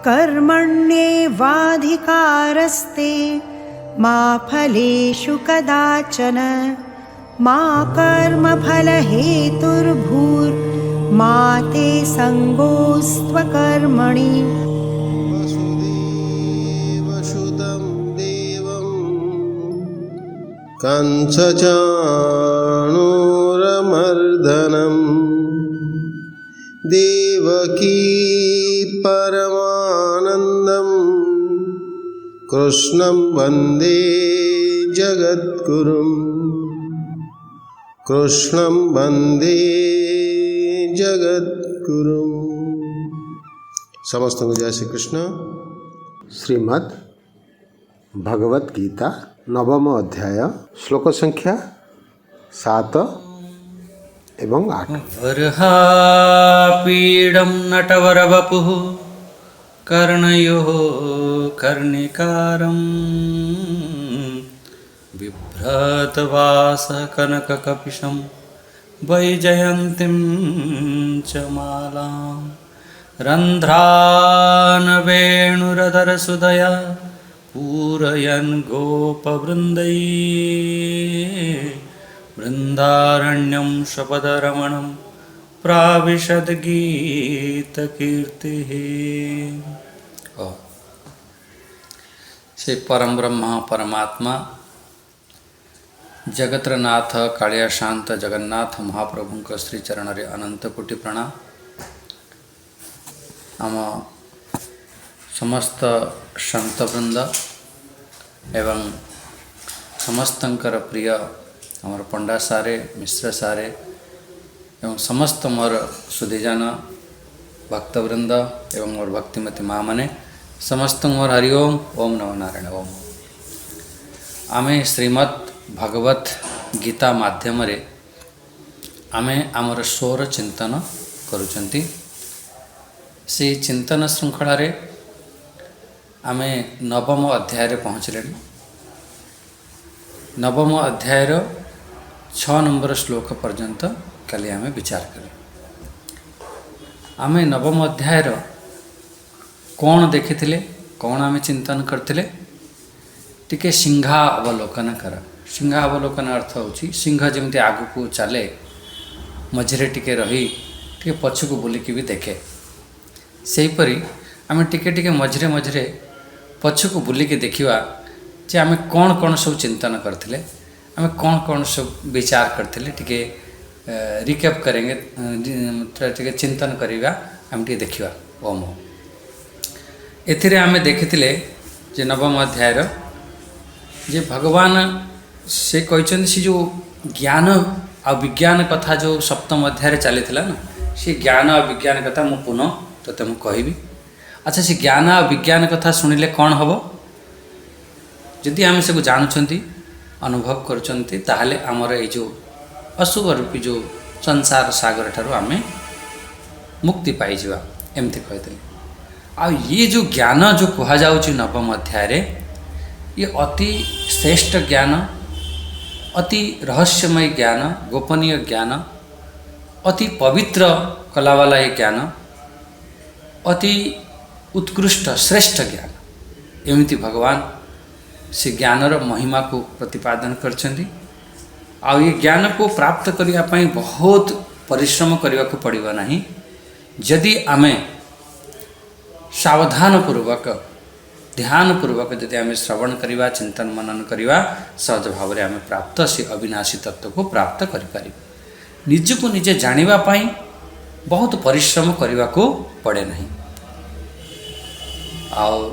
कर्मण्येवाधिकारस्ते मा फलेषु कदाचन मा कर्मफलहेतुर्भूर्मा ते सङ्गोऽस्त्वकर्मणि। वसुदेवसुतं देवं कंसचाणूरमर्दनं देवकी परमानन्दं कृष्णं वन्दे जगद्गुरुं कृष्णं वन्दे जगद्गुरुं। समस्त को जय श्री कृष्ण। श्रीमद् भगवत गीता नवम अध्याय श्लोक संख्या 7 एवं 8। वरहापीडं नटवरवपुः कर्णयोः कर्णिकारं बिभ्रतवासः कनककपिशं वैजयन्तीं च मालां रन्ध्रान् वेणुरधरसुधया पूरयन् गोपवृन्दैः वृन्दारण्यं शपदरमणं प्राविशद्गीतकीर्तिः। श्री परम ब्रह्म परमात्मा जगत्रनाथ कालिया शांत जगन्नाथ महाप्रभु श्री चरण रे अनंत कोटि प्रणाम। आम समस्त संतवृंद एवं समस्तंकर प्रिय आमर पंडा सारे मिश्र सारे एवं समस्त मोर सुधीजन भक्तवृंद एवं मोर भक्तिमती माँ मैंने समस्त मोर हरिओम ओम नमो नारायण ओम। आमे श्रीमद् भगवत गीता माध्यम रे आमे आमर स्वर चिंतन करुचंती। से चिंतन श्रृंखला रे आमे नवम अध्याय रे पहुँचले। नवम अध्याय 6 नंबर श्लोक पर्यंत काली आमे विचार कले। आमे नवम अध्याय कौन देखिथिले कौन आमे चिंतन करथिले टिके सिंहा अवलोकन कर। सिंहा अवलोकन अर्थ होची सिंह जमती आगु को चले मझे टिके रही टिके पछकु बुलिकी भी देखे सेहीपरी आमे टिके टिके मझे मझे पछकु बुलिकी देखिवा जे आमे कौन कौन सब चिंतन करथिले आमे कौन कौन सब विचार करथिले टिके रिकैप करेंगे टिके चिंतन करिवा आमे टिके देखिवा। ओम एथिरे आमे देखिथिले जे नवम अध्याय जे भगवान से कहते से जो ज्ञान आ विज्ञान कथा जो सप्तम अध्याय चली ना से ज्ञान आ विज्ञान कथा मु पुनः तोते मु कहबी। अच्छा से ज्ञान आ विज्ञान कथा शुणिले कौन हम जदि आम से जानुंट अनुभव करुँच ताहले आमर ये जो अशुभ रूपी जो संसार सागर ठारू आम मुक्ति पाइबा एमती कहते। आ ये जो ज्ञान जो कहुच्छी नवम अध्याय ये अति श्रेष्ठ ज्ञान अति रहस्यमय ज्ञान गोपनीय ज्ञान अति पवित्र कलावाला ये ज्ञान अति उत्कृष्ट श्रेष्ठ ज्ञान एमती भगवान से ज्ञानर महिमा को प्रतिपादन करछंती। आ ये ज्ञान को प्राप्त करने बहुत परिश्रम करने को पड़ेगा नहीं जदि आमे सावधान पूर्वक ध्यान पूर्वक जदि आम श्रवण करवा चिंतन मनन करवा सहज भाव में आम प्राप्त से अविनाशी तत्व को प्राप्त करें। निजको निजे जानिबा पाई बहुत परिश्रम करने को पड़े नहीं। आउ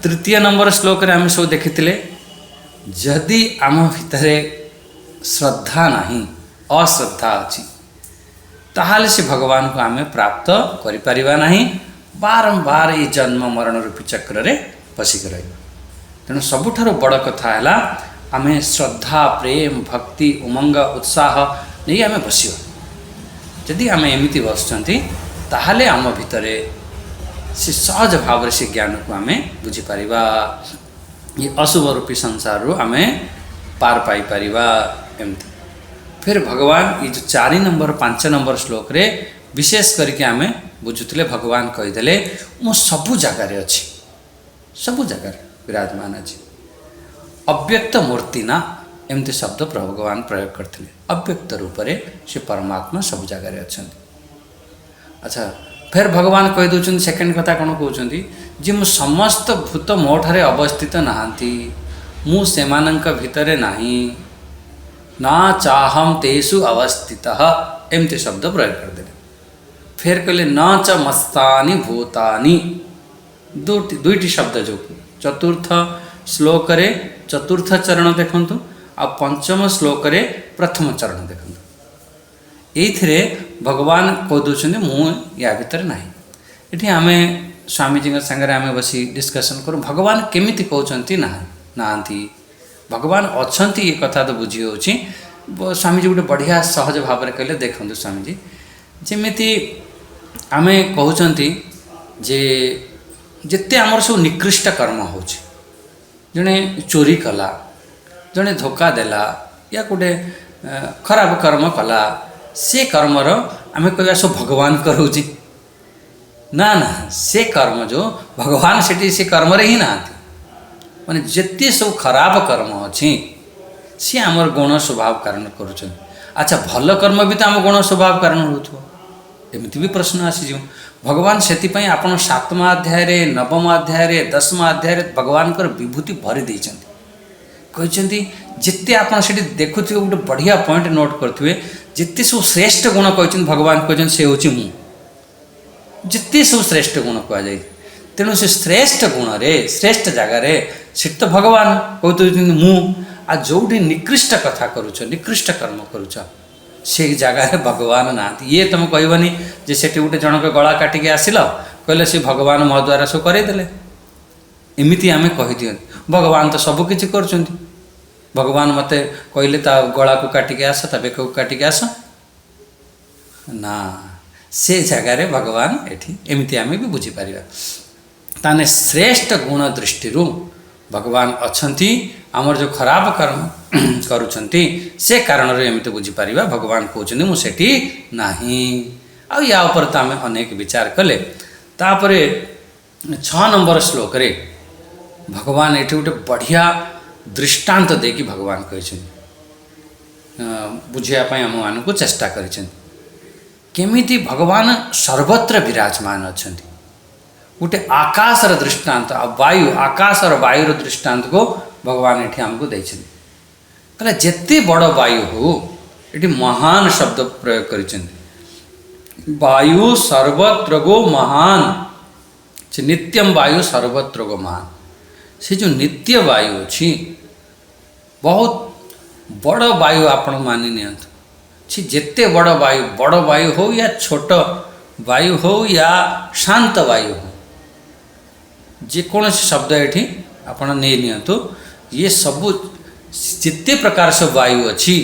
तृतीय नंबर श्लोक रे आम सब देखिथिले जदि आम भितरे श्रद्धा नहीं अश्रद्धा अच्छी ताहले से भगवान को आम प्राप्त करि परिबा नहीं। बारंबार ये जन्म मरण रूपी चक्र रे पशिक रही। तेणु सबुठारु बड़ कथा है आम श्रद्धा प्रेम भक्ति उमंग उत्साह नहीं आम बसिया। जदि आम एमती बसुँच ताहले आम भितरे से सहज भाव से ज्ञान को आम बुझीपर ये अशुभ रूपी संसार रू आम पार पाई परिबा एमती। फिर भगवान ये जो 4 नंबर 5 नंबर श्लोक रे विशेष करके आम बुझुले भगवान कहीदेले मु सबु जगार अच्छी सबु जगार विराजमान अच्छी अव्यक्त मूर्ति ना एमती शब्द भगवान प्रयोग करते अव्यक्त रूप से से परमात्मा सब जगार अच्छा। अच्छा फिर भगवान कही दौरान सेकेंड कथा कौन कहते जी मु समस्त भूत मो ठारे अवस्थित नहांती मु सेमानंक भितरे नहीं ना चाहम तेषु अवस्थितः एमती शब्द प्रयोग करदे। फिर कहले न च मस्तानि भूतानि दुईटी शब्द जो चतुर्थ श्लोक रे चतुर्थ चरण देखंतु आ पंचम श्लोक रे प्रथम चरण देखंतु एथिरे भगवान कह दौरान मु या भितर नहीं। ये आम स्वामीजी सागर आम बसी डिस्कसन करूँ भगवान केमिति कहते नहांती भगवान अच्छी ये कथा तो बुझी हो स्वामीजी गोटे बढ़िया सहज भाव में कहले देखते स्वामीजी जमीती आम कहते जे जिते आमर सब निकृष्ट कर्म हो जड़े चोरी कला जड़े धोखा देला या गोटे खराब कर्म कला से कर्मर आम कह सब भगवान करोची ना ना से कर्म जो भगवान से कर्म रे ही ना माने जिते सब खराब कर्म अच्छी सी आमर गुण स्वभाव कारण करुँच। अच्छा भल कर्म भी तो आम गुण स्वभाव कारण हो एमती भी प्रश्न आसीज भगवान से आपन 7वां अध्याय 9वां अध्याय 10वां अध्याय भगवान विभूति भरी देइछन्ति कहते जिते आपन से देखुए गोटे बढ़िया पॉइंट नोट करुवे जिते सब श्रेष्ठ गुण कहते भगवान कहते से हूँ मु जिते सब श्रेष्ठ गुण कहुए तेणु से श्रेष्ठ गुण रे श्रेष्ठ जगार से तो भगवान कहते मु आ जोटी निकृष्ट कथा करुच निकृष्ट कर्म करुच से जगार भगवान ना ये तुम कहबनी जे सेठी गोटे जनक गला काटिके आसिल कहले से भगवान मो द्वारा सब करदेले एमती आम कहीदि भगवान तो सबकि कर भगवान मते कहले ता गला को काटिके आस ता बेक को काटिके आस ना से जगार भगवान एठी एमती आम भी बुझीपर ताने श्रेष्ठ गुण दृष्टि भगवान अच्छी आमर जो खराब कर्म करुँच से कारण एमती बुझीपर भगवान कहते मुझे नहीं आ या उपर तो आम अनेक विचार कले तापर 6 नंबर श्लोक रे भगवान ये गोटे बढ़िया दृष्टांत देकी भगवान कही बुझापी आम मान को चेष्टा करमिति भगवान सर्वत्र विराजमान अच्छा गोटे आकाशर दृष्टांत वायु आकाश और वायुर दृष्टांत को भगवान ये आमको देते कहले जिते बड़ वायु हो ये महान शब्द प्रयोग कर वायु सर्वत्र गो महान से नित्यम वायु सर्वत्र गो महान से जो नित्य वायु अच्छी बहुत बड़ वायु आपण मानि नियंतु सी जिते बड़ वायु हो या छोट वायु हो या शांत वायु हो जेकोसी शब्द ये आपण नहीं नियंतु ये सबू जिते प्रकार से वायु अच्छी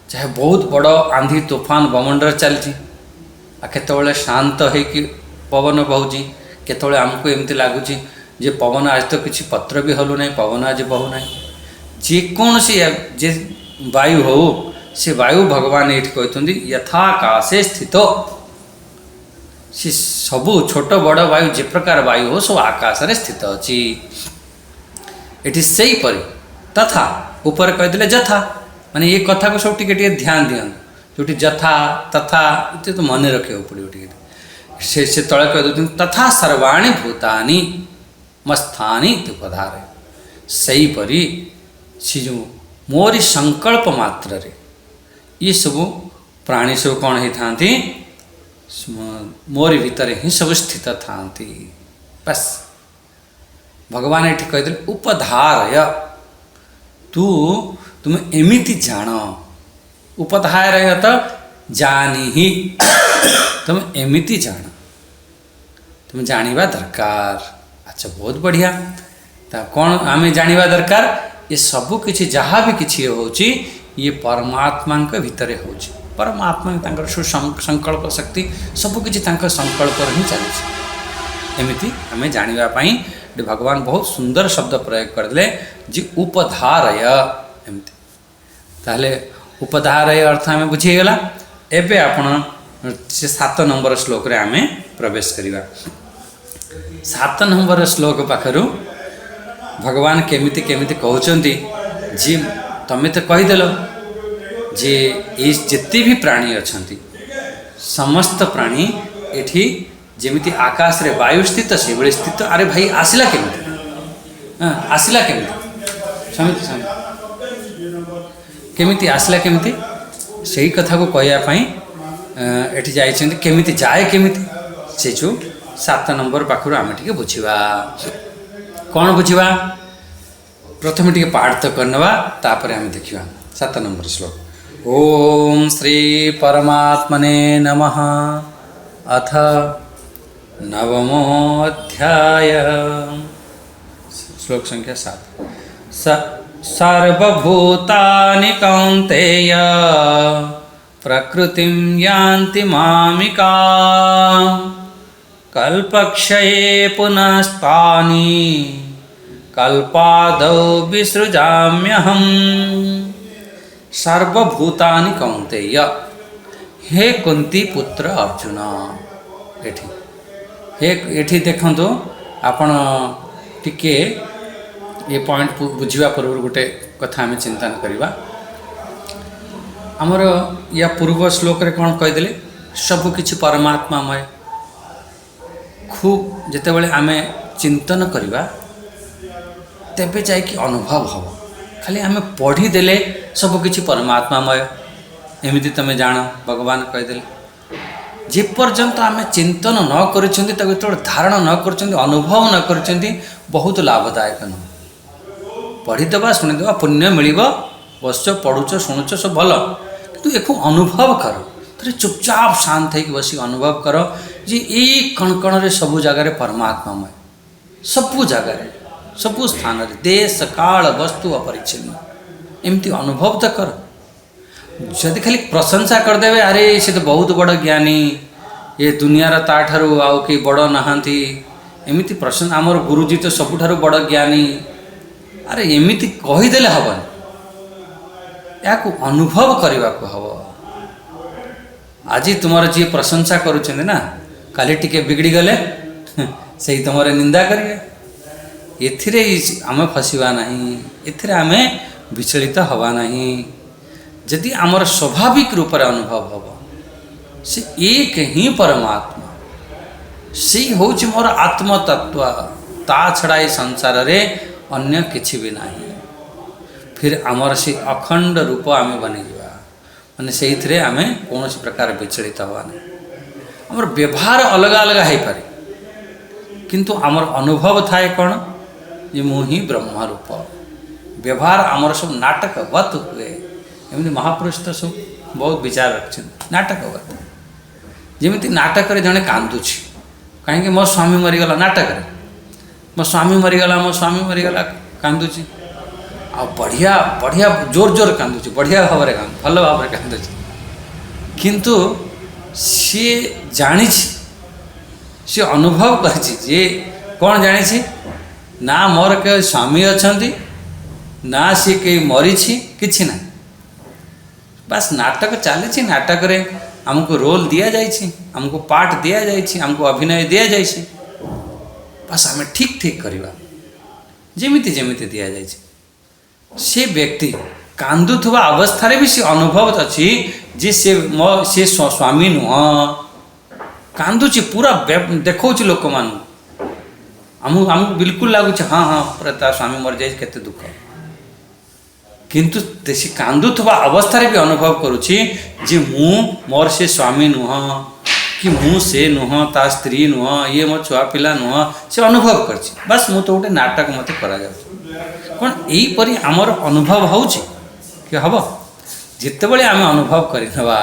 चाहे बहुत बड़ आंधी तूफान बमंडर चलती केतबेले शांत हो पवन बहुची केतबेले आमको एमती लगुच जे पवन आज तो किसी पत्र भी हलु ना पवन आज बहु ना जेकोसी जे वायु हो से वायु भगवान ये कहते यथाकाशे स्थित सी सबू छोट बड़ वायु जे प्रकार वायु हो सब आकाश रे स्थित अच्छी ये से परी तथा ऊपर कहीदे जथा माने ये कथा को सब टिके ध्यान दियन जो जथा तथा ये तो मन रखे पड़े से तले कह तथा सर्वाणी भूतानि मस्थानी उपधारे सही परी सी जो मोरी संकल्प मात्र रे ये सब प्राणी सब कौन होता मोरी भितर ही सब स्थित था बस भगवान ये कहते उपधारय तुम एमिति जान उपधारय तो जानी ही तुम एमिति जान तुम जानिबा दरकार। अच्छा बहुत बढ़िया तो कौन आम जानिबा दरकार ये सबू किसी जहाँ भी किसी होची ये परमात्मा भितर हो परमात्मा सुसंकल्प शक्ति सबकि संकल्प ही चलती एमती आम जानापी भगवान बहुत सुंदर शब्द प्रयोग करदे जी उपधारय एमती ताहले उपधारय अर्थ आम बुझीगला एबे आपण से 7 नंबर श्लोक रे आमे प्रवेश करिवा। 7 नंबर श्लोक पाखरु भगवान केमिति केमिति कहउचंती जी तमे तो कहीदेल जे ये जिते भी प्राणी अछंती समस्त प्राणी एठी जेमिति आकाश रे वायु स्थित से बड़े स्थित। अरे भाई आसिला केमिति आसिला केमिति समिति केमिति आसिला केमिति सही कथा को कहया पई एठी जाइछंती केमिति जाए केमिति से जो 7 नंबर पाखरु आमे टिके बुझिबा। कौन बुझिबा प्रथम टिके पाठ तो करनवा तापर आमे देखिबा 7 नंबर श्लोक। ओम श्री परमात्मने नमः। अथ नवमोऽध्याय श्लोक संख्या 7। सर्वभूतानि कौन्तेय प्रकृतिं यान्ति मामिका कल्पक्षये पुनस्तानि कल्पादौ विसृजाम्यहम्। सर्वभूतानि कौन्तेय हे कुंती पुत्र अर्जुन। एठी देखंतु आपण टिके ये पॉइंट बुझिबा पूर्व गोटे कथा आम चिंतन करवा। आमर या पूर्व श्लोक रे कौन कहीदेले सबकिछि परमात्मामय। खूब जितेबाला आम चिंतन करवा तेबे जाइकी अनुभव हम। खाली आम पढ़ीदेले सबकिछि परमात्मामय एमती तुम जान भगवान कहीदेले। जे पर्यंत आम चिंतन न करछंती ताको धारण न करछंती अनुभव न करछंती बहुत लाभदायक न। पढ़ीदेवा शुणीदेवा पुण्य मिल बस पढ़ुच शुणुच सब भल कितु एक अनुभव कर थे चुपचाप शांत होकर बस अनुभव कर जे ये कण कण रे सबु जगार परमात्मामय सबु जगार सबु स्थान रे देश काल वस्तु अपरिच्छिन्न एमती अनुभव तो कर। जदि खाली प्रशंसा करदे अरे से तो बहुत बड़ ज्ञानी ये दुनियार ताठारू आउ कि बड़ नहांती एमती प्रशंसा आमर गुरुजी तो सबुठारू बड़ ज्ञानी अरे एमती कहीदेले हबन या अनुभव करने को हम। आज तुम जी प्रशंसा करुँच ना काली टिके बिगड़ी गले से तुम निंदा करेंगे। एथिरे आम फसवा नहीं एथिरे आम विचलित हवा नहीं। यदि आमर स्वाभाविक रूप से अनुभव हम से एक ही परमात्मा से हूँ मोर आत्मतत्व ता छड़ा ये संसार रे अन्य किछि भी नहीं। फिर आमर से अखंड रूप आम बनीजा माने से आम कौन प्रकार विचलित हवा नहीं। आमर व्यवहार अलग अलग हो पारे किंतु आमर अनुभव थाए कौन ये मुही ब्रह्म रूप। व्यवहार आमर सब नाटकवत हुए एमती महापुरुष तो सब बहुत विचार रखते नाटकवत जमी नाटक जड़े कांदुची कहीं मो स्वामी मरीगला नाटक मो स्वामी मरीगला मो स्वामी मरीगला कांदुची आ बढ़िया बढ़िया जोर जोर कांदुची बढ़िया भाव में भल भाव में कांदुची किंतु सी जानी सी अनुभव कर कौन जानी ना मोर के स्वामी अच्छा ना सी कई मरी किछि ना बस नाटक चली नाटक रे हमको रोल दिया जाइए हमको पाठ दिया जाइए हमको अभिनय दिया जाइए बस आम ठीक ठीक करवा जमीती जमीती दि जाइए। से व्यक्ति कांदुवा अवस्था भी सी अनुभव अच्छी जे से स्वामी नुह कांदुची पूरा देखा लोक मान आमको बिल्कुल लगुच हाँ हाँ पूरा ता स्वामी मर जाए केते दुख किंतु से कांदुवा अवस्था भी अनुभव करुँची जे मु मोर से स्वामी नुह कि मु से नुह ता स्त्री नुह ये मो छुआ पिला नुह से अनुभव कर बस मु तो गोटे नाटक मत करा कौन यहीपरि आमर अनुभव होची कि हम जिते बड़े आम अनुभव करवा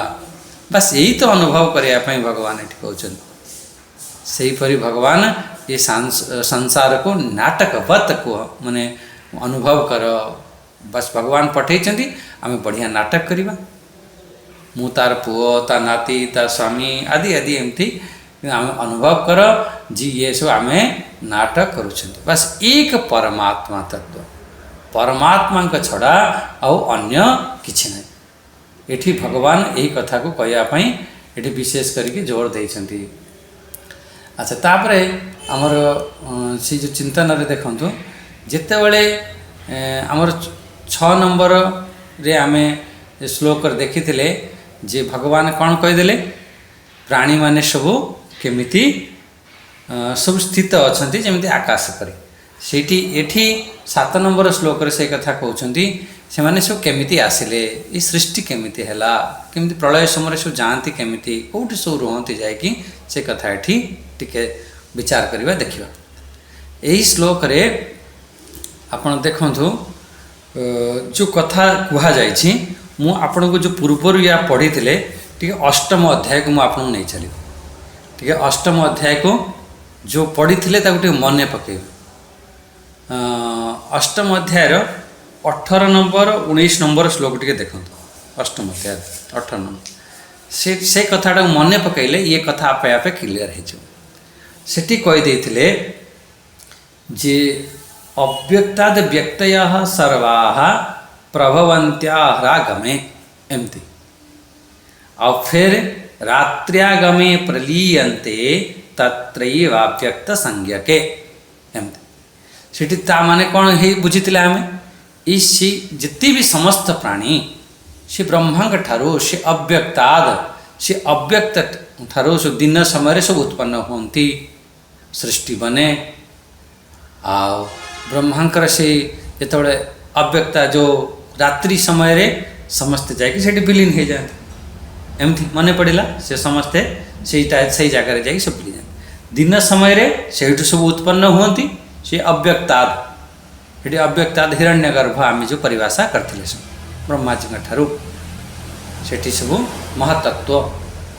बस यही तो अनुभव करने भगवान ये कहते सहीपरि भगवान ये संसार को नाटकवत को माने अनुभव कर बस भगवान पठे आम बढ़िया नाटक करवा मु तार पुओ ता नाती ता स्वामी आदि आदि एमती आम अनुभव कर जी ये सब आम नाटक करुँच बस एक परमात्मा तत्व परमात्मा छड़ा आउ अन्य किछि नहीं। एठी भगवान यही कथा को कहवाई ये विशेष करके जोर देइछन्ति। अच्छा तापरे आमर से जो चिंतन रे देखंतु जेते बेले आमर 6 नंबर रे आमे श्लोक देखिथिले जे भगवान कौन कहीदेले प्राणी माने सबू केमिति सब स्थित अछंती जेमिति आकाश परे सेठी एठी 7 नंबर श्लोक रे से कथा कहउछंती से माने सब केमिति आसिले ई सृष्टि केमिति हैला केमिति प्रलय समय सब जानती केमिति कोठी सब रहंती जाय कि से कथा एठी टिके विचार करिवा देखिबा। एही श्लोक रे आपण देखंतु जो कथा कुहा जायछि मु आपण को जो पूर्वर या पढ़ी थिले टिके अष्टम अध्याय को मु आपण नै चली टिके अष्टम अध्याय को जो पढ़ी थिले ताको टिके मने पके अष्टम अध्याय रो 18 नंबर 19 नंबर श्लोक टिके देखंतु अष्टम अध्याय 18 नंबर से कथाटा मने पकैले ये कथा आपे आपे क्लियर हे जो सेठी कहि देथिले जे अव्यक्ताद व्यक्तयः सर्वाः प्रभवन्त्यारागमे एमती और फिर रात्र्यागमे प्रलीयन्ते तत्रैवाव्यक्त संज्ञके एमती सेठी ता माने कौन हे बुझितिले आमे इसी जितने भी समस्त प्राणी से ब्रह्मांड ठारो से अव्यक्ताद से अव्यक्त ठारो से दिन समय सब उत्पन्न होती सृष्टि बने आ ब्रह्मांकर से जेतबे अव्यक्ता जो रात्रि समय रे समस्ते जाकि सेठी विलीन हो जाते एमती मने पड़िला से समस्ते से जगह जाकि सब विलीन जाते दिन समय रे सेठू सब उत्पन्न होती से अव्यक्ताद ये अव्यक्ताद हिरण्यगर्भ आम जो परिभाषा करते ब्रह्मा जी ठारू सेठी सब महातत्व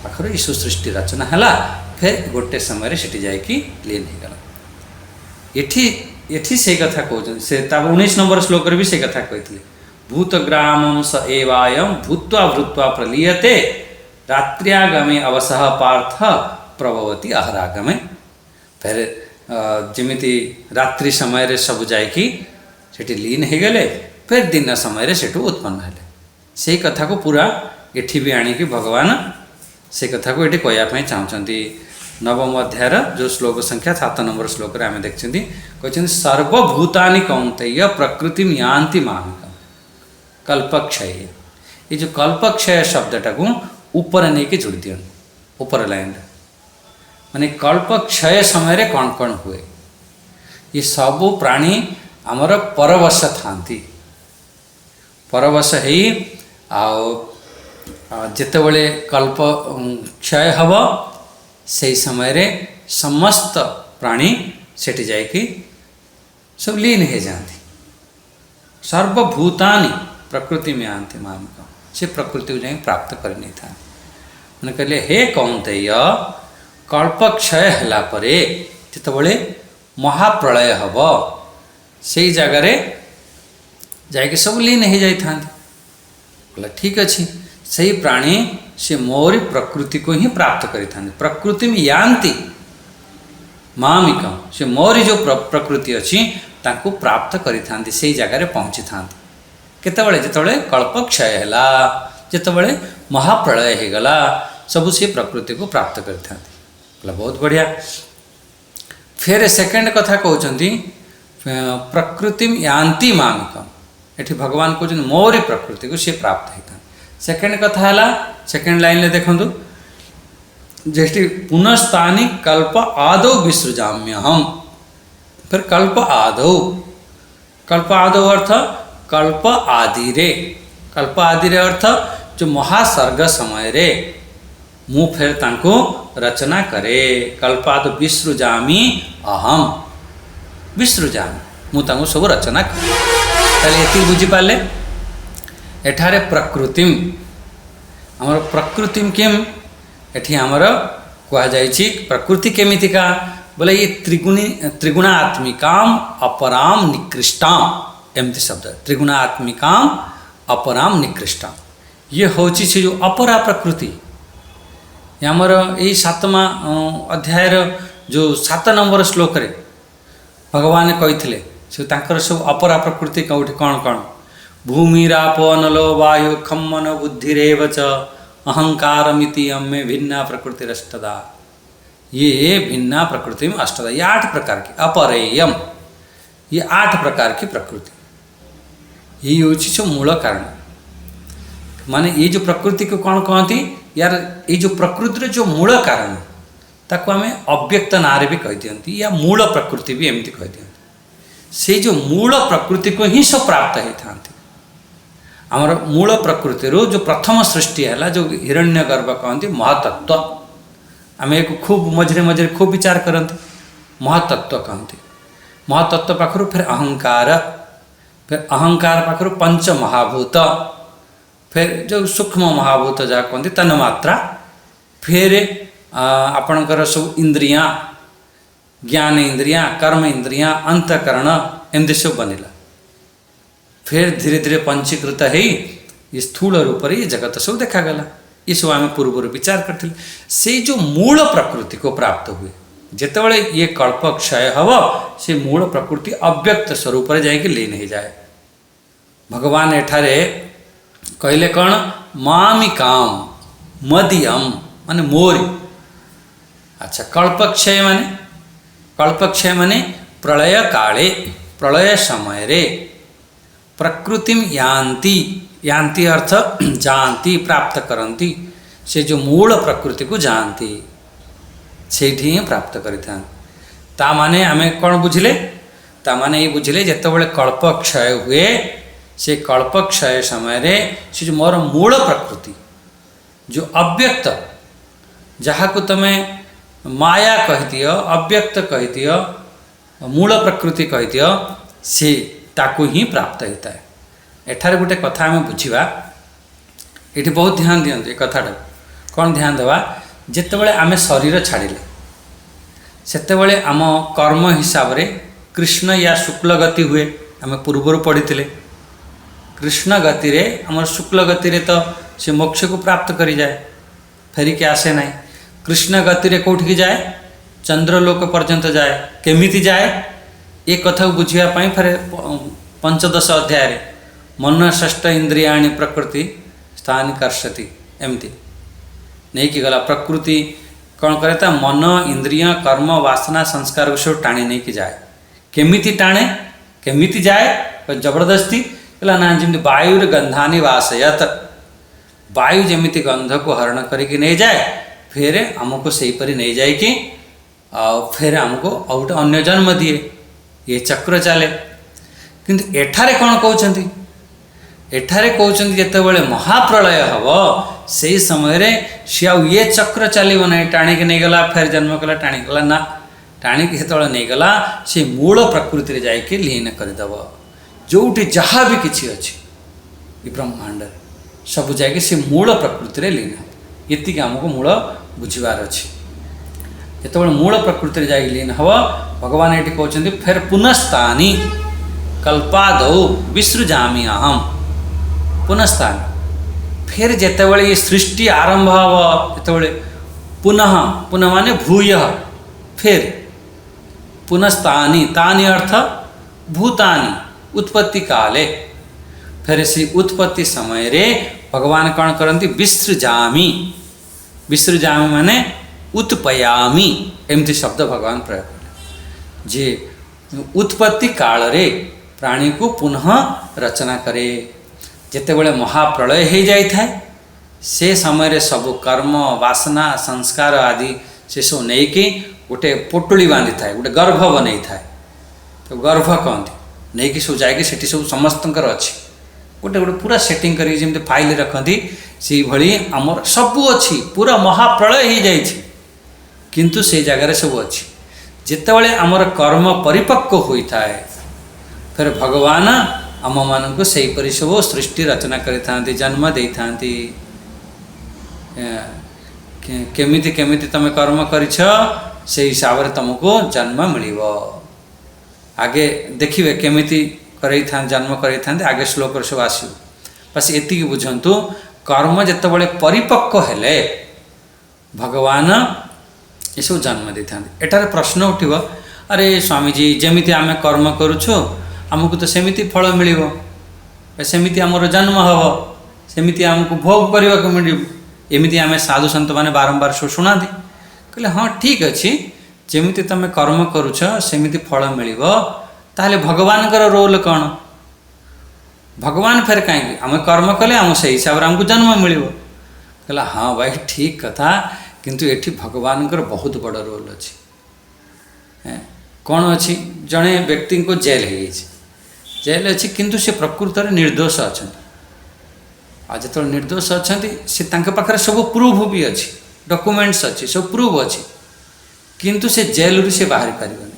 पाखर ईश्वर सृष्टि रचना है फिर गोटे समय सेठी जाकि लीन हो गला एठी से कथा कहते से 19 नंबर श्लोक भी से कथा कहते भूतग्रामं स एवायं भूत्वा भूत्वा प्रलीयते रात्र्यागमे अवसह पार्थ प्रभवती अहरागमे फिर जमिति रात्रि समय रे सब जाकि सेठी लीन हो गले फिर दिन समय रे सेठू उत्पन्न हेले से कथा को पूरा एठी भी आनिकी भगवान से कथा को एठी कहया चाहते नवम अध्याय जो श्लोक संख्या 7 नंबर श्लोक रे आमे देखछन्ती कहछन्ती सर्वभूतानि कौन्तेय प्रकृतिम यान्ति मामिकम कल्पक्षय ये जो कल्पक्षय शब्दटा को ऊपर नहीं के जोड़ दियन ऊपर लाइन माने कल्पक्षय समय रे कौन कौन हुए ये सब प्राणी आमर परवश थांती परवश है जेतेबेले कल्प क्षय हब से समय रे समस्त प्राणी सेठी जाकि सब लीन हो जाती सर्वभूतानि प्रकृति में आंति मामिका से प्रकृति को जाए प्राप्त कर नहीं था मैंने कहले हे कौन्तेय कल्पक्षय हला परे जितेबले महाप्रलय हब से जगार जाकि सब लीन हो जाता बोला ठीक अच्छे से प्राणी से मोरी प्रकृति को ही प्राप्त करिथा प्रकृति में यान्ति मामिकम से मोरी जो प्रकृति अच्छी तांको प्राप्त करिथा से जगार पहुँची था केतबले जितेबले कल्पक्षय है जितेबले महाप्रलय हो गला सब से प्रकृति को प्राप्त करिथा बोला बहुत बढ़िया। फिर सेकेंड कथा कहते प्रकृति यान्ति मामिकम एठी भगवान कहते मोरी प्रकृति को सी प्राप्त होता सेकेंड कथा है सेकेंड लाइन ले देखंतु जेठी पुनस्तानि कल्प आदौ विसृजाम्य हम फिर कल्प आदौ अर्थ कल्प आदि रे अर्थ जो महासर्ग समय रे मु फिर तांको रचना करे कल्पाद विसृजामि अहम विसृजामि मु तांको सब रचना करे ताले एति बुझी पाले एठारे प्रकृतिम आमर प्रकृतिम किम एठी आमर कहा जायछि प्रकृति केमितिका बोले ये त्रिगुणात्मिकाम अपराम निकृष्टाम एमती शब्द त्रिगुणात्मिकाम अपराम निकृष्टाम ये होछि से जो अपरा प्रकृति आमर यही 7वां अध्याय जो 7 नंबर श्लोक रे भगवान कही से तांकर सब अपरा प्रकृति कौटी कौन कौन भूमिरापो अनलो वायु खम मन बुद्धिरेव च अहंकारमिति में भिन्ना प्रकृति अष्टदा, ये भिन्ना प्रकृति में अष्टदा, ये 8 प्रकार की अपरेयम, ये 8 प्रकार की प्रकृति, ये होची जो मूल कारण। माने ये जो प्रकृति को कौन कहती यार, ये जो प्रकृतिर जो मूल कारण ताको आम अव्यक्त नारे भी कही दियंती या मूल प्रकृति भी एमती कही दियंती। से जो मूल प्रकृति को ही सब प्राप्त होता आमर मूल प्रकृति जो प्रथम सृष्टि है, जो हिरण्यगर्भ कहते महतत्व, आम एक खूब मझे मझे खूब विचार करते, महतत्व कहते। महतत्व पाखर फिर अहंकार, फिर अहंकार पाखर पंच महाभूत, फिर जो सूक्ष्म महाभूत जहाँ कहते तन्मात्रा, फिर आपणकर सब इंद्रियां, ज्ञान इंद्रियां, कर्म इंद्रियां, अंतकरण एमती सब बनला। फिर धीरे धीरे पंचीकृत है ये स्थूल रूप ये जगत सब देखागला। ये सब आम पूर्व विचार करते से जो मूल प्रकृति को प्राप्त हुए, जितेबाला ये कल्प क्षय हम से मूल प्रकृति अव्यक्त स्वरूप जाकि ली नहीं जाए। भगवान एठारे कहले कौन मामिकाम मदियम माने मोरी। अच्छा, कल्पक्षय माने प्रलय काले, प्रलय समय रे प्रकृतिम यान्ति, यान्ति अर्थ जानती, प्राप्त करती, से जो मूल प्रकृति को जानती से प्राप्त करिथान। ता माने आमे कौन बुझले, ता माने ये बुझले जितेबाला कल्प क्षय हुए से कल्प क्षय समय रे से जो मोर मूल प्रकृति जो अव्यक्त, जहाँ को तमे माया कह दियो, अव्यक्त कह दियो, मूल प्रकृति कह दियो, से ताकू ही प्राप्त होता है। एठारे गोटे कथा आम बुझा, ये बहुत ध्यान दियंतु ए कथाटा। कौन ध्यान देवा, जितेबाला आम शरीर छाड़िले सेतेबाला आम कर्म हिसाब रे कृष्ण या शुक्ल गति हुए। आम पूर्वर पढ़ी कृष्ण गति रे आम शुक्ल गति रे तो से मोक्ष को प्राप्त करी जाए, फेरिक आसे ना। कृष्ण गति रे कौट की जाए, चंद्रलोक पर्यंत जाए। केमिति जाए ये कथा को बुझापी फिर 15 अध्याय मन षष्ठ इंद्रियाणि प्रकृति स्थान कर्षति एमती नहीं कि गला। प्रकृति कौन करे, मन इंद्रिय कर्म वासना संस्कार को सब टाणी नहीं कि जाए। केमिति टाणे, केमिति जाए जबरदस्ती कहला ना, जमी वायु गंधानी वासयत, वायु जमीती गंध को हरण करके नहीं जाए, फिर आमको सहीपरी नहीं जाए कि फिर आमको और गोटे अन्य जन्म दिए, ये चक्र चले। किंतु एठारे कौन कहते, एठारे कहते जितेबाला महाप्रलय हम से समय रे सी ये चक्र चलो ना, टाणी के नहीं गला फिर जन्म कला, टाणी गला ना, टाणी के जो नहीं गला से मूल प्रकृति जाकि लीन करदेव। जोटी जहाँ भी किसी अच्छी ये ब्रह्मांड सब जाकि से मूल प्रकृति रे लीन, ये आमको मूल बुझार अच्छी। जो मूल प्रकृति जाकि लीन हम, भगवान ये कहते फिर पुनस्तानी कल्पादौ विसृजामि अहम। पुनस्तान फिर जितेबाला ये सृष्टि आरंभ हम, जितेबाला पुनः, पुनः माने भूय, फिर पुनस्तानी, तानी अर्थ भूतानी, उत्पत्ति काले, फिर से उत्पत्ति समय रे भगवान कौन करती विसृजामि। विसृजामि माने उत्पयामि एमती शब्द भगवान प्रयोग करें। जे उत्पत्ति काल रे प्राणी को पुनः रचना करे। जितेबाला महाप्रलय हो जाए से समय रे सब कर्म वासना संस्कार आदि से सब नहीं कि गोटे पोटुली बांधि थाए, गोटे गर्भ बन था, तो गर्भ कहते नहीं कि सब जाकि सेठी सब समस्तंकर अच्छी गोटे गोटे पूरा सेटिंग करी जमी फाइल रखती से भली आमर सबू अच्छी, पूरा महाप्रलय हो जाए किंतु से जगार सब अच्छी। जितेबाला आमर कर्म परिपक्व होता है फिर भगवान आम मान को सहीपरी सब सृष्टि रचना करि जन्म दे था। केमिति केमिति तमे कर्म करिछ से हिसाब रे तुमको जन्म मिल। आगे देखिए केमिति जन्म करें, आगे श्लोक सब आसो। बस एति बुझंतु कर्म जितेबाला परिपक्व हेले भगवान ये सब जन्म दे था। एटार प्रश्न उठिब, अरे स्वामीजी जमीती आम कर्म करुछु आमको तो सेमिति फल मिल, सेमिति आमर जन्म हम, सेमिति आमको भोग करने को मिल, एमती आम साधु सन्त मैंने बारंबार शुणा कहले हाँ ठीक अच्छे जमी तुम कर्म करुच सेमती फल मिल ताहले भगवान रोल कौन भगवान फेर कहीं आम कर्म कले आम से हिसाब से आमको जन्म मिल कहला हाँ भाई ठीक कथा किंतु एठी भगवान बहुत बड़ रोल अच्छी कौन अच्छी जड़े व्यक्ति को जेल हो जेल अच्छी किंतु से प्रकृत निर्दोष अच्छा आज जो निर्दोष अच्छा से पाखे सब प्रूफ भी अच्छी डॉक्यूमेंट्स अच्छी सब प्रूफ अच्छी किंतु से जेल रू से बाहर पारिबनी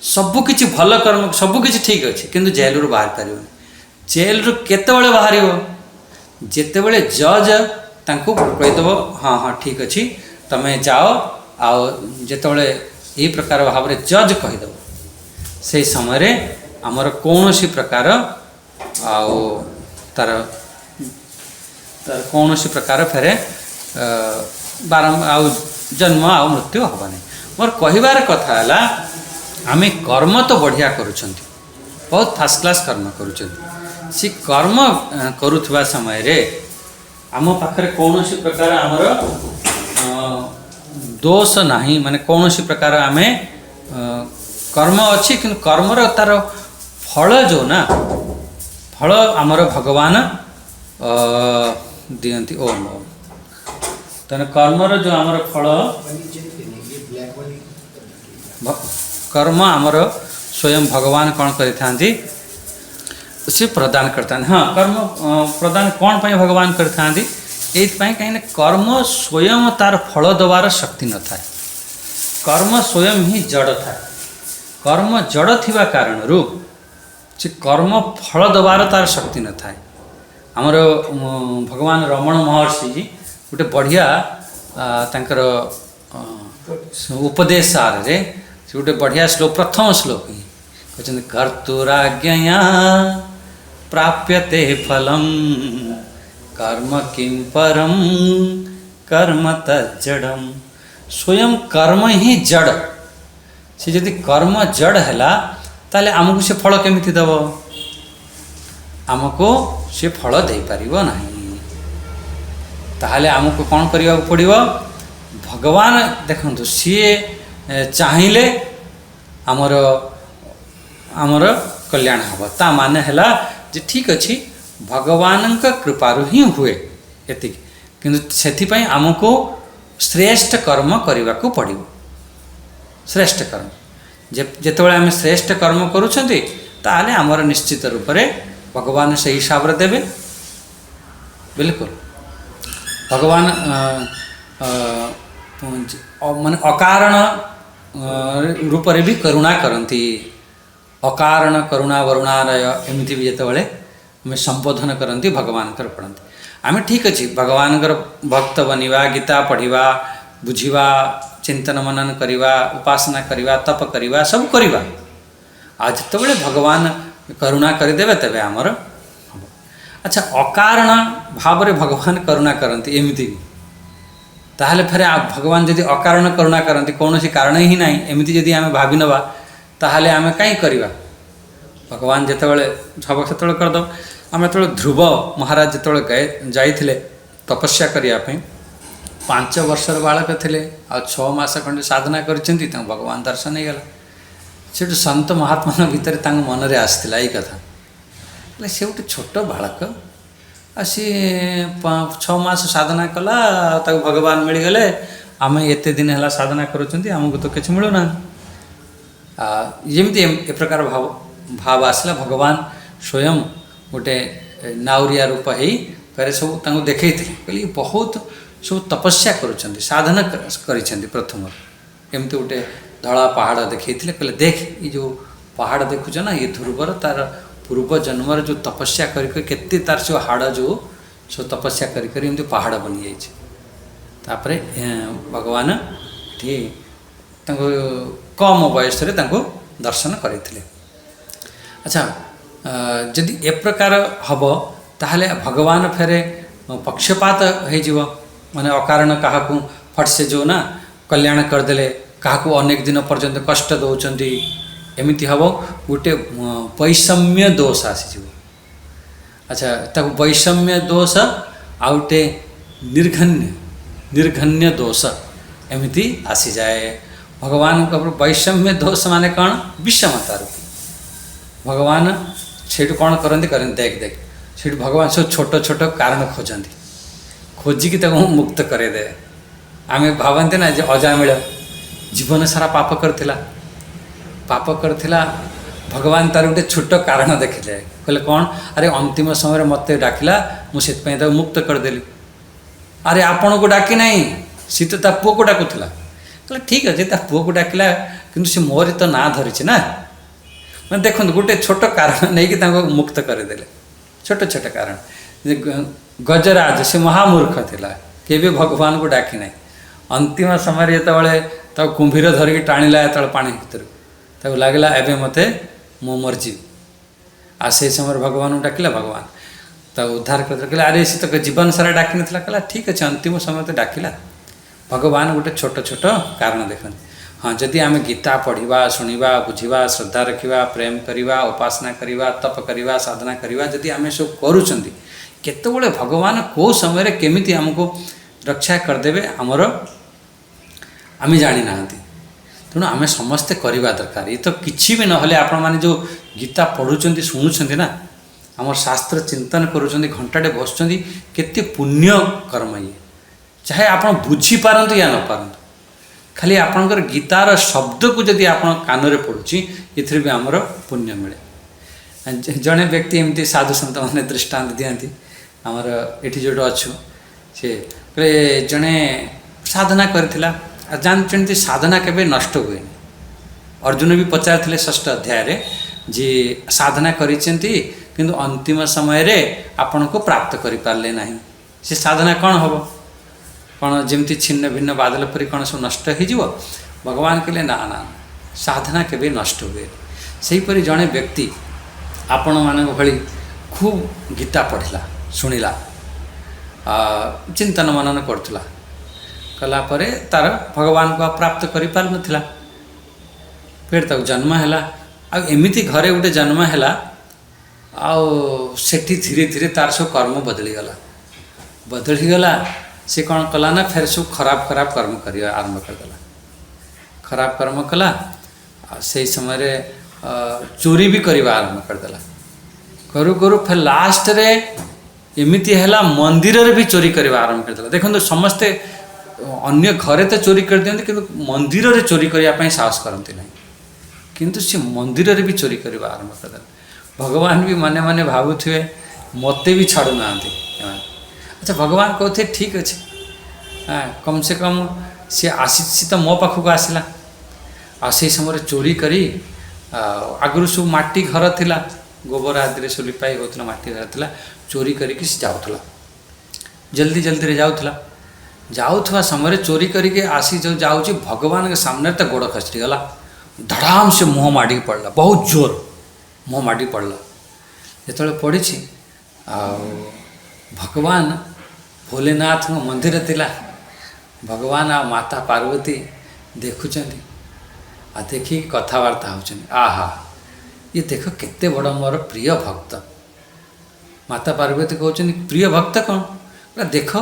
सबकिछि भल कर्म सबकिछि ठीक अच्छी किंतु जेल रू बाहर पारिबनी जेल रू केतेबेले बाहर जेतेबेले जज तांको कहीदेव हाँ हाँ ठीक अच्छी तमें जाओ आओ जेतेबेले यही प्रकार भाव में जज कहीदेव से समय आमर कौन सी प्रकार आओ तार तार कौन सी प्रकार फेरे बारंबार आउ जन्म आउ मृत्यु हबानी मोर कहिबार कथा है आम कर्म तो बढ़िया करुछंती बहुत फास्ट क्लास कर्म करुछंती सी कर्म करुथबा समय रे आम पाखरे कौन सी प्रकार आमर दोष नहीं माने कौन सी प्रकार आम कर्म अच्छी कि कर्मर तार फल जो ना फल आमर भगवान दियंती ओम ओम तेना कर्मर जो आमर फल कर्म आमर स्वयं भगवान कौन करिथांती से प्रदान करता हाँ कर्म प्रदान कौन पाई भगवान करिथांती एइथपाई कहीं कर्म स्वयं तार फल देवार शक्ति न थाए कर्म स्वयं ही जड़ थाए कर्म जड़ थिबा कारण से कर्म फल देवार तार शक्ति न थाए आमर भगवान रमण महर्षि जी गोटे बढ़िया तांकर उपदेश सार रे से गोटे बढ़िया श्लोक प्रथम श्लोक ही कहते कर्तुराज्ञया प्राप्यते फलम कर्म किं परम कर्म तज्जड़म स्वयं कर्म ही जड़ से यदि कर्म जड़ है ताले आमको से फल केमिति दब आमको से फल दे पारिबो नहीं ताहले आमको कौन करिया पड़िबो भगवान देखंतु सीए चाहिए आमर आमर कल्याण हम ता माने हैला जे ठीक अच्छी भगवान कृपारु ही हुए एति किंतु सेथिपाई आमको श्रेष्ठ कर्म करने को पड़ो श्रेष्ठ कर्म जेतेबेले आम श्रेष्ठ कर्म करुछंती ताहले आमर निश्चित रूप से भगवान से हिसाब रे देबे बिल्कुल भगवान माने अकारण रूप रे भी करुणा करती अकारण करुणा वरुणालय एमती भी जितेबाला आम संबोधन करती भगवान पढ़ती आम ठीक अच्छे भगवान भक्त बनवा गीता पढ़ा बुझा चिंतन मनन करवा उपासना करवा तप करवा सब करवा आज जितेबाला भगवान करुणा करदे तेरे आमर अच्छा अकारण भाव में भगवान करुणा करती एमती भी ताहले फेर भगवान जदि अकारण करुणा करती कौन सी कारण ही ना एमती जदि आम भावी नवा ताहले आम कहीं करवा भगवान जितेबाला सब से करद आम जो ध्रुव महाराज जो जाइए तपस्या करने 5 वर्षर बालक थे आ 6 मास खंडे साधना कर भगवान दर्शन हो गला से सत महात्मा भितर मन में आसाला यही कथा से गोटे छोट बालक आ सी 6 मास साधना कला भगवान मिलगले आम एत दिन है साधना करमको तो किसी मिलूना जमी ए प्रकार भाव आसला भगवान स्वयं गोटे नाउरिया रूप हो फेर सब देखते कहले बहुत सब तपस्या करुँच साधना कर प्रथम एमती गोटे धला पहाड़ देखते कहले देख ये जो पहाड़ देखुच ना ये ध्रुवर तार पूर्व जन्मर जो तपस्या करते तार से हाड़ जो सब तपस्या करमती पहाड़ बनी जापर भगवान ये कम बयस दर्शन करते अच्छा जदि ए प्रकार हम ताहले भगवान फेरे पक्षपात हो माने अकारण क्या फट से जो ना कल्याण करदे क्या अनेक दिन पर्यंत कष्ट दौरान एमती हम गोटे वैषम्य दोष आसी अच्छा ताको वैषम्य दोष आ गोटे निर्घन्य दोष एमती आसी जाए। भगवान वैषम्य दोष माने कौन विषमता रूपी भगवान से कौन करते देख देख से भगवान सब छोट छोट कारण खोजती खोजिकी मुक्त करदे। आम भावती ना अजामिल जीवन सारा पाप करथिला भगवान तार गोटे छोट कारण देखिले कहले कौन अरे अंतिम समय मत डाकिला मुझे मुक्त करदेली। अरे आपण को डाकी नहीं सी तो ता पुओ को डाकुला कहले ठीक अच्छे ता पुओ को डाकिला किंतु सी मोरी तो ना धरी ना मैं देखो गोटे छोट कारण नहीं मुक्त करदेले। छोट छोट कारण गजराज से महामूर्ख थिला केबे भगवान को डाकी नहीं अंतिम समय जो कुंभीर धरिकी टाणिला जो पानी भर लगला एवं मत मो मर्जी आ से समय भगवान को डाकिला भगवान तो उद्धार कर कहले अरे सी तो जीवन सारा डाकी ना कहला ठीक अच्छे अंतिम समय तो डाकिला। भगवान गोटे छोट छोट कारण देखते। हाँ जदि आम गीता पढ़ा शुणा बुझा श्रद्धा रखा प्रेम करवा उपासना करवा तप करवा साधना करवा जदि आम सब करुँच केतबेले भगवान कौ समय केमिति आमको रक्षा करदेवे आमर आम जानी ना तेणु आम समस्ते करवा दरकार। ये तो किसी भी ना आपण मैंने जो गीता पढ़ुंट शुणुंट ना आम शास्त्र चिंतन करुँच घंटाटे बस केते पुण्य कर्म ये चाहे आप बुझीपारतु या न पारतु खाली आपणकर गीतार शब्द को जदि आप कान पड़ुची ये भी आमर पुण्य मिले। जड़े व्यक्ति एमती साधु सन्त मैंने दृष्टांत दिखाती आमर ये जो अच्छु सी जड़े साधना करथिला जानते साधना केबे नष्ट हुए। अर्जुन भी पचार षष्ठ अध्याय जी साधना करिसेंती किंतु अंतिम समय रे आपण को प्राप्त करि पारले नाही से साधना कौन हम कौन जमती छिन्न भिन्न बादल परी कौन सब नष्ट हो। भगवान कहले ना ना साधना केबे नष्ट हुए। सेहीपरि जड़े व्यक्ति आपण मान भली खूब गीता पढ़ला शुणिला चिंतन मनन करथुला कला परे तार भगवान को प्राप्त करि पार नथिला फिर तक जन्म हैला आ एमिति घरे गोटे जन्म हैला सेठी धीरे धीरे तार सब कर्म बदली गला से कौन कला ना फिर सब खराब खराब कर्म कर आरंभ करदेला खराब कर्म कला से समय रे चोरी भी करवा आरंभ करदेला करू करू फिर लास्ट रे एमिति हैला मंदिर रे भी चोरी करवा आरंभ करदेला। देखो समस्ते अन्य घरे तो चोरी कर दियंती किंतु मंदिर रे चोरी करने साहस करती नहीं किंतु से मंदिर रे भी चोरी करवा आरंभ करदेला। भगवान भी मने मने भावुथे मते भी छाड़ू ना। अच्छा भगवान कहते ठीक अच्छे हाँ कम से कम सी आसी तो मो पाखक आसला आ से समय चोरी करी आगु सब माटी घर थिला गोबर आदि सब लिपाई होता माटी घर थिला चोरी करी जाऊला जल्दी जल्दी रे जाऊथवा समय चोरी करके आसी जो जाऊँगी भगवान के सामने तो गोड़ खसरी गला धड़ाम से मुँह माड़ी पड़ला बहुत जोर मुँह माड़ी पड़ला जो पड़ी भगवान भोलेनाथ मंदिर थिला भगवान आ माता पार्वती देखुं आ देखी कथबार्ता होचन आहा ये देख केते बड़ मोर प्रिय भक्त माता पार्वती कहते प्रिय भक्त कौन देख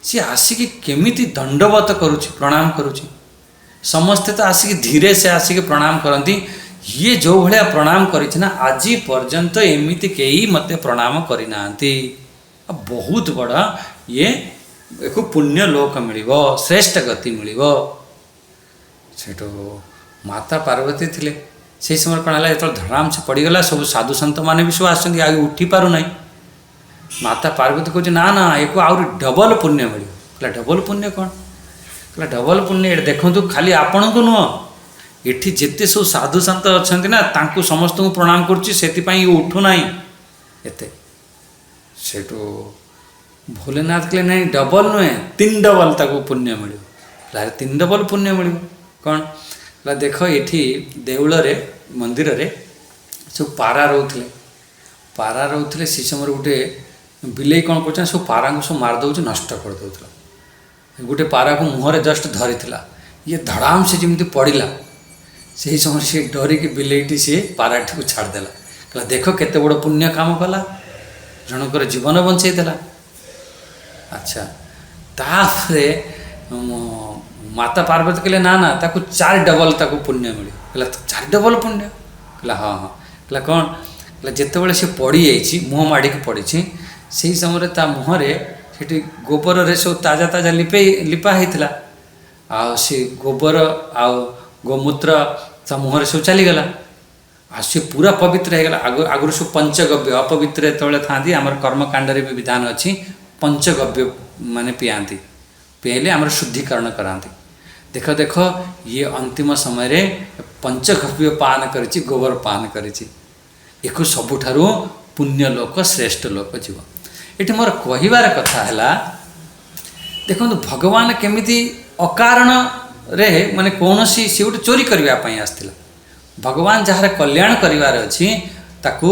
सी आसिकी केमिति दंडवत करुछि प्रणाम करुछि समस्ते तो आसिकी धीरे से आसिकी प्रणाम करती ये जो भाया प्रणाम करिछि ना आज पर्यंत एमिति केही मते प्रणाम करि नांती बहुत बड़ा ये एक पुण्य लोक मिलिबो श्रेष्ठ गति मिलिबो सेठो माता पार्वती थिले से समय कौन है जो धड़ाम से पड़गला सब साधु सन्त मैंने भी सब आगे उठी पार ना माता पार्वती कहते ना ना एक आउरी डबल पुण्य मिल कहला डबल पुण्य कौन कहला डबल पुण्य देखु खाली आपण को नुह एठी जेते सब साधु सन्त अच्छा ना तांकु समस्त को प्रणाम करुँच उठू ना एते सेठू भोलेनाथ कहले नहीं डबल नुहे 3 डबल ताको पुण्य मिल 3 डबल पुण्य मिल कौन देख ये देउल रे मंदिर रे सब पारा रोते से समय गोटे बिले कौन कर सब पारा को सब मारदे नष्ट कर दौला गोटे पारा को मुहर जस्ट धरी ये धड़ाम से जमी पड़ा से समय सी डरिकी बिलेटी सी पाराटी को छाड़देला कहला देख केते बड़ पुण्य काम कला जनकर जीवन बंचेदेला। अच्छा ताफरे माता पार्वती कहले ना ना ताकू 4 डबल ताकू पुण्य मिले कहला 4 डबल पुण्य कहला हाँ हाँ कहला कौन कहला जितेबाला सी पड़ी जाइए मुँह माड़िकी पड़ी से समय ता मुहरे से गोबर रे सब ताजा ताजा लिपा होता सी गोबर आ गोमूत्र ता मुहरे सब चलीगला आ सी पूरा पवित्र होगा आगुरी सब पंचगव्य अपवित्र जो था आम कर्मकांड भी विधान अच्छी पंचगव्य माने पियाती पीले आम शुद्धिकरण कराती देख देख ये अंतिम समय रे पंचगव्य पान करिछि गोबर पान करिछि एको सबुठारु पुण्य लोक श्रेष्ठ लोक जीव ये मोर कहिबार कथा है देखो भगवान केमिति अकारण रे माने कौन सी गोटे चोरी करने आसला भगवान जहाँ कल्याण करिवार अछि ताकू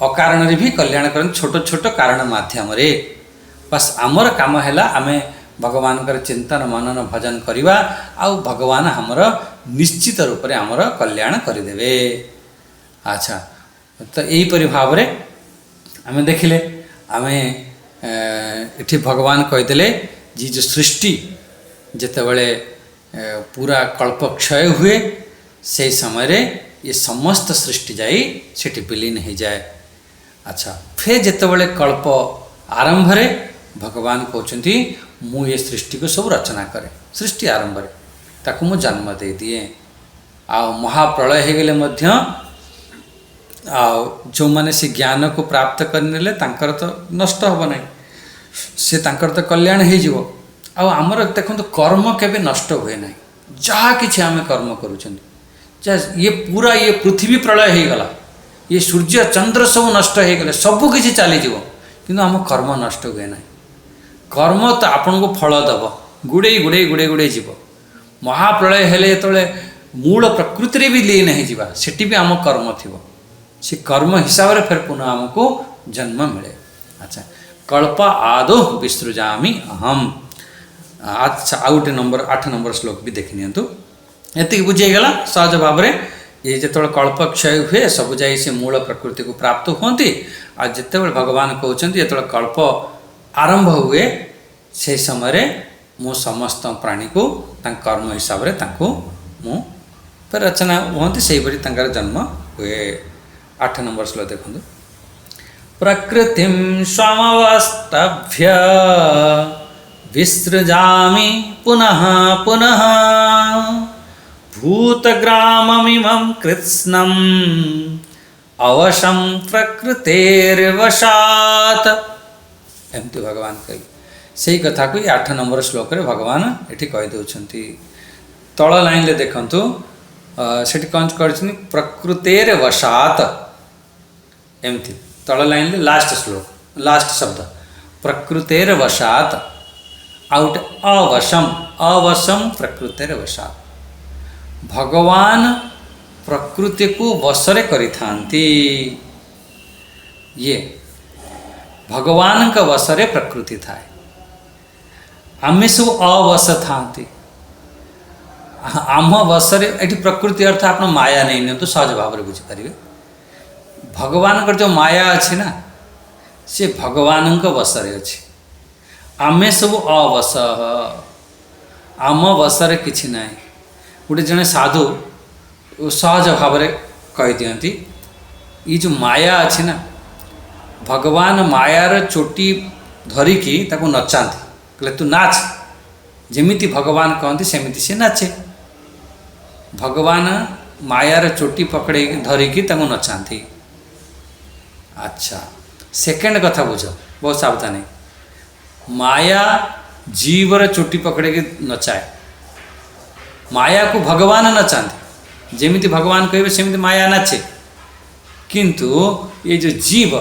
अकारण रे भी कल्याण कर छोट छोट कारण माध्यम रे बस आमर काम है आमे भगवान चिंतन मनन भजन करवा आउ भगवान हमर निश्चित रूप से आमर कल्याण करदेवे। अच्छा तो यहीपरि भाव में आमे देखिले आमे इठी भगवान कहीदेले जी जो सृष्टि जितेबले पूरा कल्प क्षय हुए से समय रे ये समस्त सृष्टि जाई सेठी विलीन हो जाए। अच्छा फिर जितेबले कल्प आरंभ रे भगवान कहते मु ये सृष्टि को सब रचना करे सृष्टि आरंभ रे ताकू मु जन्म दे दिए आ महाप्रलय हो गले मध्य आ जो माने से ज्ञान को प्राप्त करने तांकर तो नष्ट होब ना से तांकर तो कल्याण हो जिवो आ हमर देखो कर्म केबे नष्ट हुए ना जहाँ किछि आमे कर्म करूछन ये पूरा ये पृथ्वी प्रलय हो गला ये सूर्य चंद्र सब नष्ट हो गले सब किछि चली जिवो किंतु आम कर्म नष्ट हुए ना कर्म तो आपन को फल दब गुड़े गुड़े गुड़े गुड़े जीव महाप्रलय हेले जेतले मूल प्रकृति भी लीन हो जावा सेठी भी आम कर्म थी से कर्म हिसाब से फिर पुनः आमको जन्म मिले। अच्छा कल्प आदो विसृजामि अहम। अच्छा आ गोटे नंबर 8 नंबर श्लोक भी देखि नियंतु एति बुझीगला सहज भाव में ये जो कल्प क्षय हुए सब जाए से मूल प्रकृति को प्राप्त होती आ जिते भगवान कहते जो कल्प आरंभ हुए से समय मु समस्त प्राणी को कर्म हिसाब से मु पर रचना होती से जन्म हुए। 8 नंबर श्लोक देखो प्रकृतिं स्वमवस्तभ्य विसृजामि पुनः पुनः भूतग्राममिमं कृत्स्नम् अवशं प्रकृतेर्वशात् एमती भगवान कही से कथा को 8 नंबर श्लोक रे भगवान ये कहीदे तल लाइन ले देखु से कौन कर प्रकृतेर वशात एमती तल लाइन ले लास्ट श्लोक लास्ट शब्द प्रकृतेर वशात आउट अवशम अवशम प्रकृतेर वशात भगवान प्रकृति को वशरे करिथांती ये भगवान का वशरे प्रकृति थाए आमे सब अवश था आम वशरे ये प्रकृति अर्थ आप माया नहीं नि तो सहज भाव में बुझीपारे भगवान का जो माया अच्छी ना से भगवान का वशरे अच्छी आमे सब अवश आम वशरे किछि नाई गोटे जने साधु सहज भाव में कही दियंती ये जो माया अच्छी ना भगवान मायार चोटी धरिकी ताको नचाती कहले तू नाच जेमिति भगवान कहते सेमिति से नाचे भगवान मायार चोटी पकड़े धरिकी ताको नचाती। अच्छा सेकेंड कथा बुझ बहुत सावधान माया जीवर चोटी पकड़े के नचाए माया को भगवान नचाते जेमिति भगवान कहे सेमिति माया नाचे किंतु ये जो जीव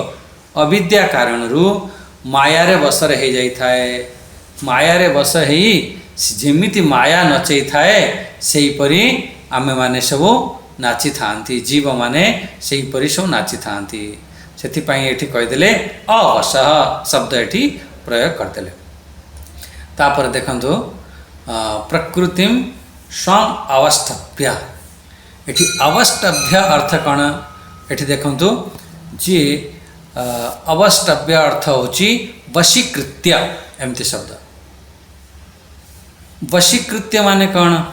अविद्या कारण मायारे बसरे हो जाए मायारे बस ही जेमिति माया नचई थाए सेहीपरि आमे माने सब नाची थांती जीव माने सेहीपरि सब नाची थांती सेथिपाई एठी कहीदेले अवश शब्द एठी प्रयोग करदेले। तापर देखंतु प्रकृतिम स्वम अवस्थभ्य एठी अवस्थभ्य अर्थ कण एठी देखंतु जी अवस्थभ्य अर्थ होची वशीकृत्य एमती शब्द वशीकृत्य माने कौन?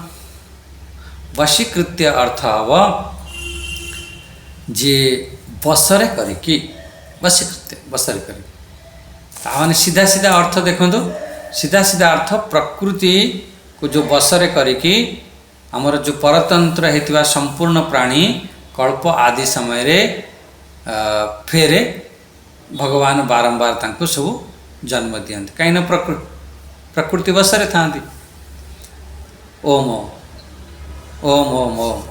वशीकृत्य अर्थ हब जे बसरे करिकी, वशीकृत्य बसरे करिकी। ताने सीधा सीधा अर्थ देखो, सीधा सीधा अर्थ प्रकृति को जो बसरे करिकी आमर जो परतंत्र हेतिबा संपूर्ण प्राणी कल्प आदि समय रे फेरे भगवान बारंबार तांको सब जन्म दियंती, कहीं प्रकृति बसरे थांती। ओम ओम ओम ओम।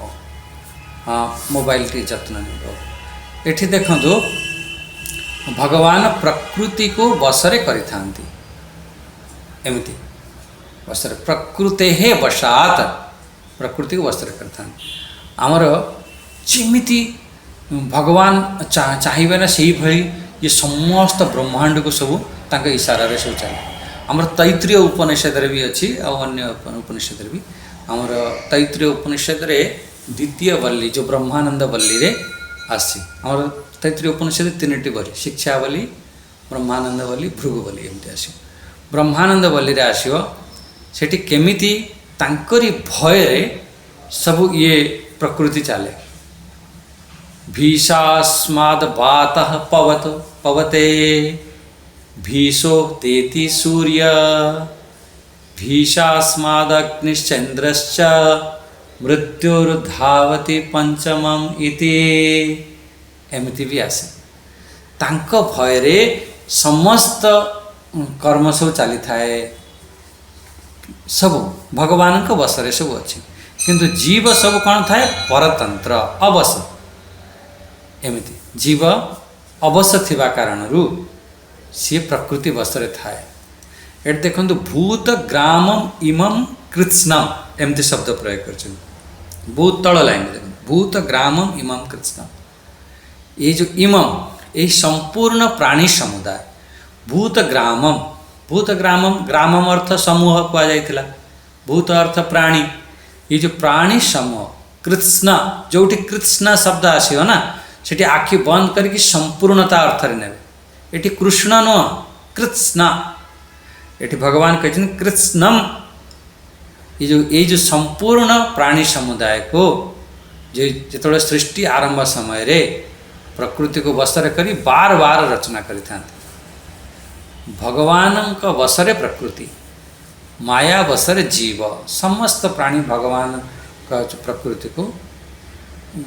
हाँ, मोबाइल टी जत्न नहीं। एठी देखंतु भगवान प्रकृति को बसरे करिथांती, एमती बसरे प्रकृते हे वशात प्रकृति को बसरे करिथांती। आमर जेमिति भगवान चाहिए ना से भली ये समस्त ब्रह्मांड को सब तांके इशारा रे सब चले। आमर तैत्रीय उपनिषद रे भी अच्छी और अन्य उपनिषद रे भी। आमर तैत्रीय उपनिषद रे द्वितीय वल्ली जो ब्रह्मानंद वल्ली रे आसी। आमर तैत्रीय उपनिषद तीनटी वल्ली, शिक्षावली, ब्रह्मानंद वल्ली, भृगुवल्ली एमती आसी। ब्रह्मानंद वल्ली रे आसीओ सेठी केमिति तांकरी भय रे सब ये प्रकृति चले। भीषास्माद वातः पवते भीषो तेति सूर्य भीषास्मादग्निश्चन्द्रश्च मृत्युर्धावति पंचमम इति एमती भी आसे। तांक भय रे समस्त कर्म सब चली थाए, सब भगवान को बसरे सब अच्छे, किंतु जीव सब कौन थाए? परतंत्र अवश एमती जीव अवश थिबा कारणरू सी प्रकृति बसरे थाए। एट देखंतु भूत ग्रामम इमं कृत्स्नम एमती शब्द प्रयोग करछन। बहुत तळ लाइन देखो, भूत ग्रामम इमं कृत्स्नम। ये जो इमं ये संपूर्ण प्राणी समुदाय भूत ग्रामम ग्रामम अर्थ समूह कुआ जाइथिला, भूत अर्थ प्राणी। ये जो प्राणी समूह कृत्स्न जोठी कृत्स्न शब्द आसीओ ना सेठी आखि बंद करके संपूर्णता अर्थ रे नेबे। एठी कृष्ण न कृत्स्न, एठी भगवान कहछन कृत्स्नम। ये जो संपूर्ण प्राणी समुदाय को जो जेतोले सृष्टि आरंभ समय रे प्रकृति को बसरे करी बार बार रचना करिथांते। भगवान का बसरे प्रकृति, माया बसरे जीव, समस्त प्राणी भगवान का प्रकृति को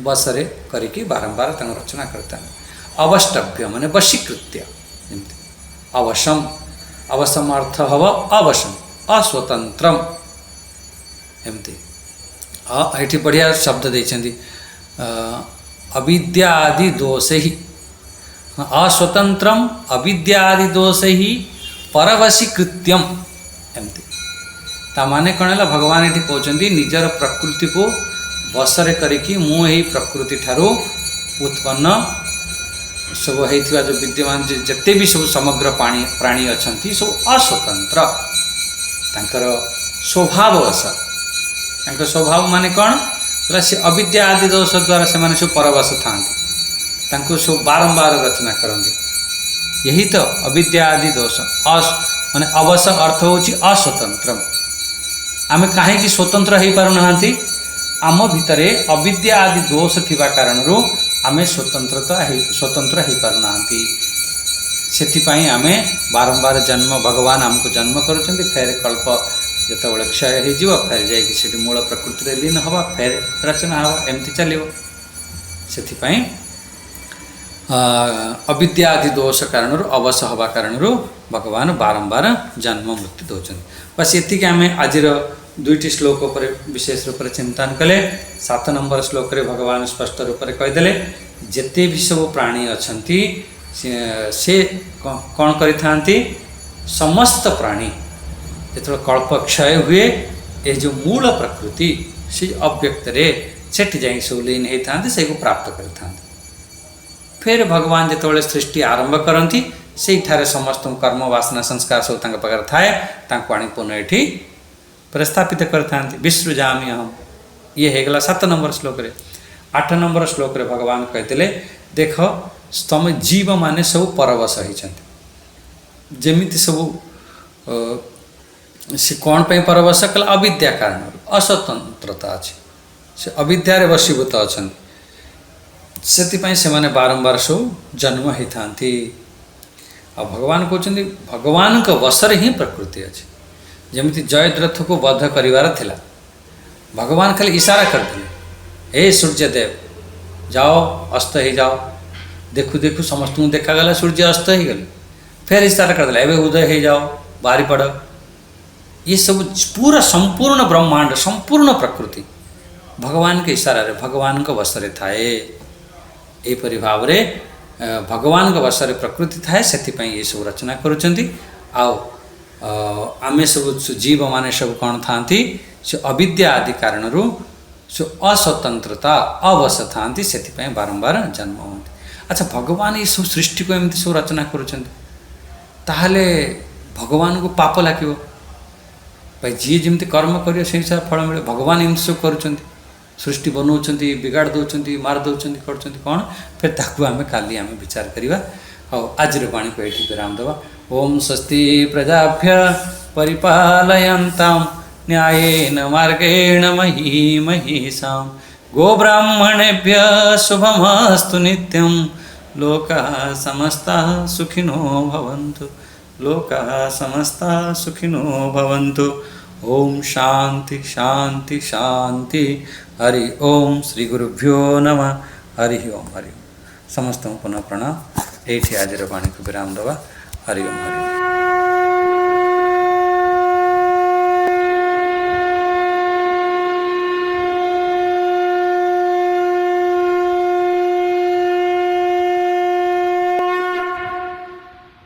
बसरे करके बारंबार तंग रचना करता है। अवष्टभ्य माने वशीकृत्य, अवशम अवशम अर्थ हव अवशम अस्वतंत्रम एमती। ये बढ़िया शब्द देछंती अविद्यादि दोष ही अस्वतंत्रम अविद्यादि दोष ही परवशीकृत्यम एमती। तामाने कौन है? भगवान ये कहते निजर प्रकृति को बसरे करिकी मु यही प्रकृति ठारू उत्पन्न सब होइथिबा जो विद्यमान जते भी सब समग्र प्राणी अछंती सब अस्वतंत्र, तांकर स्वभाववश। तांकर स्वभाव माने कौन? से अविद्या आदि दोष द्वारा से माने सब परवश थांती, तांको सब बारंबार रचना करते। यही तो अविद्या आदि दोष माने अवश अर्थ होची अस्वतंत्र। आमे काहे स्वतंत्र हो पारु नांती? आम भितरे अविद्या आदि दोष थिबा कारणरू आमे स्वतंत्र हो पारु नांती। सेथिपाई आमे बारंबार जन्म भगवान हमको जन्म करुछंती, फेर कल्प जेतबेले क्षय हो जीव फेर जाइक सेठी मूल प्रकृति रे लीन हवा, फेर रचना हवा, एमती चलिव। सेथिपाई अविद्या आदि दोष कारणरू अवश हवा कारणरू भगवान बारंबार जन्म मृत्यु दौरान। बस ये आम आज दुईटी श्लोक पर विशेष रूप से चिंतन कले। 7 नंबर श्लोक रे भगवान स्पष्ट रूप से कहीदेले जेते भी सब प्राणी अछंती से कौन करिथांती? समस्त प्राणी जो कल्प क्षय हुए ये जो मूल प्रकृति से अव्यक्त रे सेठी जाई सब लीन होता से प्राप्त करिथांती। फिर भगवान जिते सृष्टि आरंभ करती से समस्त कर्म वासना संस्कार सब पाखे थाए आनी पुनः ये प्रस्थापित करता। विसृजामि अहम ये होगला 7 नंबर श्लोक रे। 8 नंबर श्लोक रे भगवान कहते देख तुम जीव माने सब परवश होती, जमीती सब से कौन पे परवश कला अविद्या कारण अस्वतंत्रता अच्छे से अविद्यारे वशीभूत अच्छा से माने बारंबार सब जन्म होता आ भगवान कहते भगवान को वशर ही प्रकृति अच्छे जमी जयद्रथ को वध करिवार थिला भगवान खाली इशारा करते हे सूर्यदेव जाओ अस्त ही जाओ देखु देखु समस्त देखागला सूर्य अस्त ही गले फिर इशारा करदे एवं उदय हो जाओ बाहरी पड़ ये सब पूरा संपूर्ण ब्रह्मांड संपूर्ण प्रकृति भगवान के इशारा भगवान को वशरे थाए एपरी भाव रे भगवान को वशरे प्रकृति थाए से ये सब रचना करुँच आमे सब जीव माने सब कौन था से अविद्या आदि कारण से अस्वतंत्रता अवश था से बारंबार जन्म होती। अच्छा भगवान ये सब सृष्टि को एमती सब रचना करुँच ताहले भगवान को पाप लागिब भाई जी जमी कर्म कर हिसाब फल मिले भगवान एमती सब कर सृष्टि बनाऊँ बिगाड़ दौरान मार दौरान कर कौन फिर ताकू आम काली आम विचार करवा आज वाणी को ये विराम देवा। ओम स्वस्ति प्रजाभ्य परिपालयन्तां न्यायेन मार्गेण मही महिषां गोब्राह्मणेभ्य शुभमस्तु नित्यं लोकाः समस्ताः सुखिनो भवन्तु लोकाः समस्ताः सुखिनो भवन्तु। ओम शांति शांति शांति हरि ओम श्री गुरुभ्यो नमः हरि ओम समस्त पुनः प्रणाम ये आज वाणी को विराम देवा। हरि ओम हरि ओम।